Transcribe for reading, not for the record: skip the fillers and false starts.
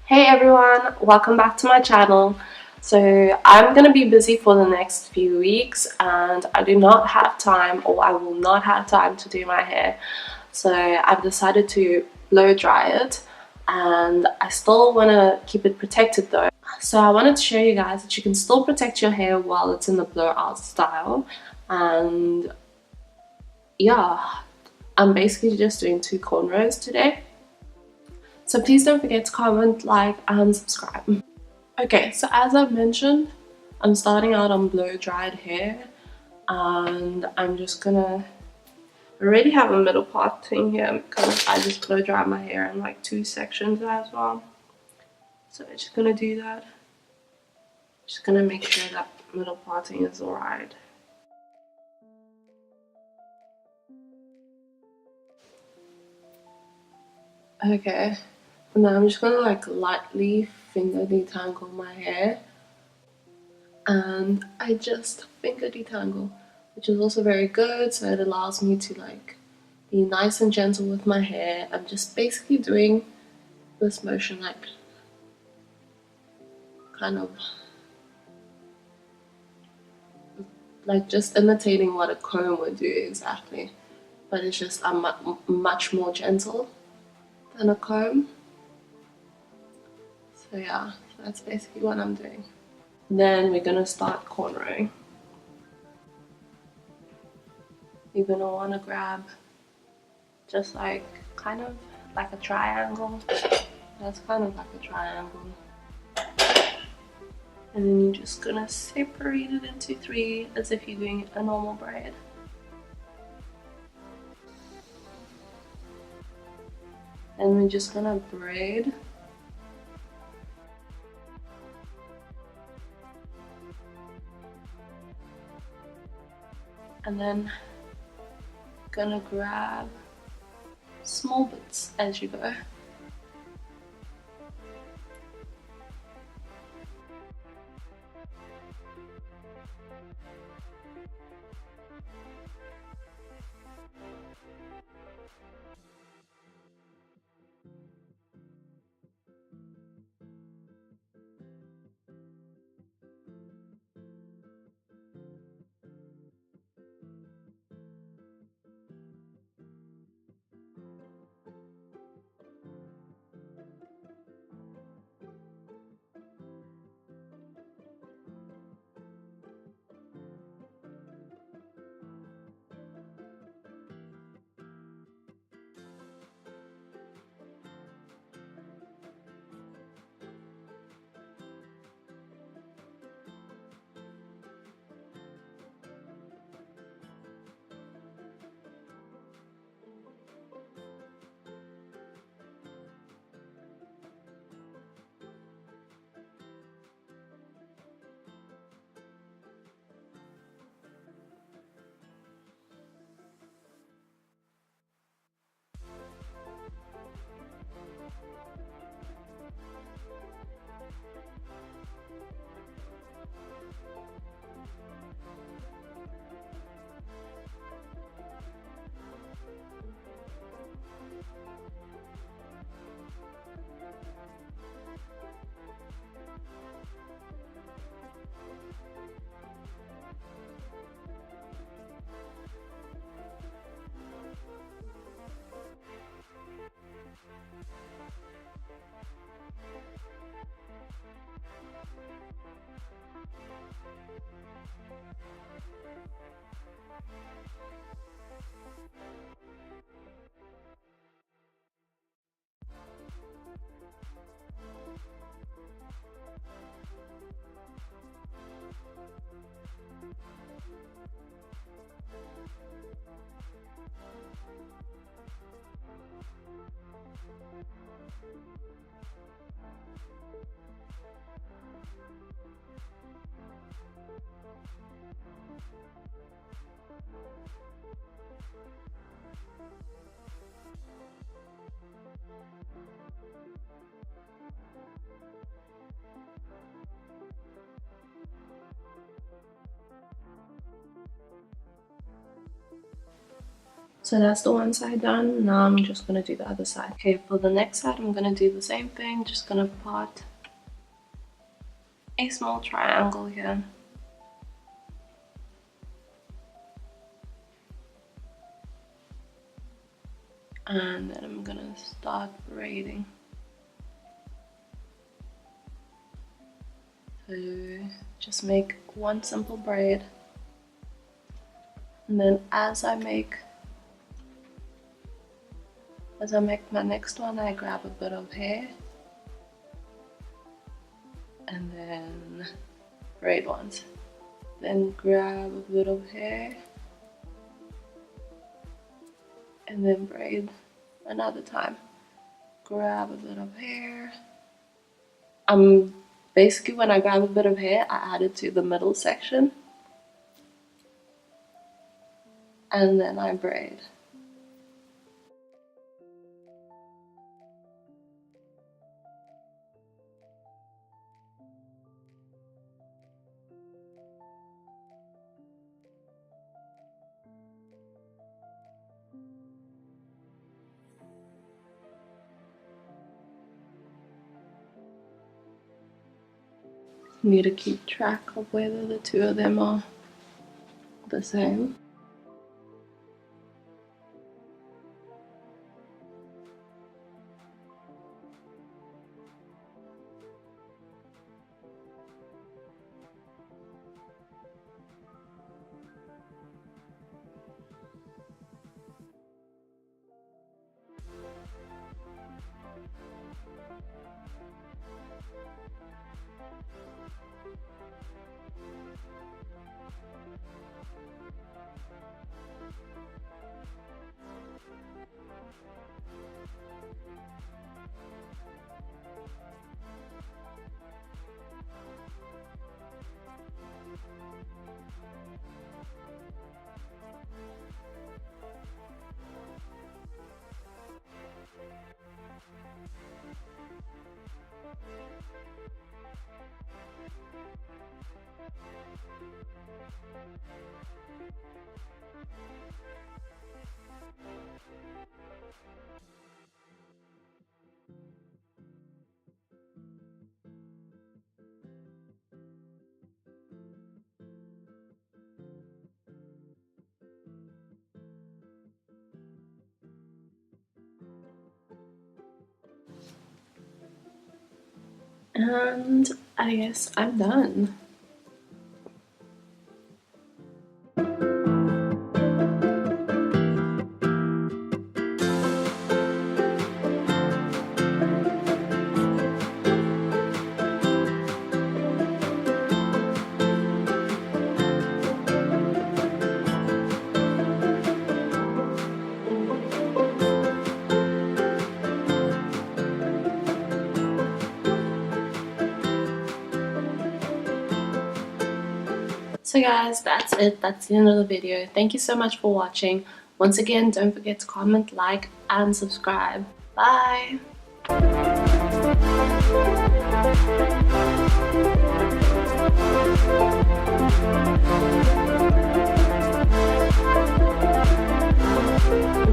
Hey everyone, welcome back to my channel. So I'm gonna be busy for the next few weeks and I do not have time, or I will not have time to do my hair. So I've decided to blow dry it, and I still want to keep it protected though. So I wanted to show you guys that you can still protect your hair while it's in the blowout style. And yeah, I'm basically just doing 2 cornrows today. So please don't forget to comment, like and subscribe. Okay, so as I've mentioned, I'm starting out on blow dried hair, and I'm just gonna already have a middle part thing here because I just blow dry my hair in like 2 sections as well. So I'm just gonna do that. Just gonna make sure that middle parting is alright. Okay, and now I'm just gonna like lightly finger detangle my hair, and I just finger detangle, which is also very good, so it allows me to like be nice and gentle with my hair. I'm just basically doing this motion like kind of like just imitating what a comb would do exactly, but it's just much more gentle than a comb. So yeah, that's basically what I'm doing. Then we're gonna start cornrowing. You're gonna want to grab just like kind of like a triangle. That's kind of like a triangle. And then you're just gonna separate it into 3 as if you're doing a normal braid. And we're just gonna braid. And then gonna grab small bits as you go. So that's the one side done. Now I'm just gonna do the other side. Okay, for the next side I'm gonna do the same thing. Just gonna part a small triangle here. And then I'm gonna start braiding. So just make one simple braid, and then as I make my next one, I grab a bit of hair and then braid once, then grab a bit of hair and then braid another time. Grab a bit of hair. Basically, when I grab a bit of hair, I add it to the middle section and then I braid. Need to keep track of whether the two of them are the same. And I guess I'm done. So guys, that's it. That's the end of the video. Thank you so much for watching. Once again, don't forget to comment, like, and subscribe. Bye!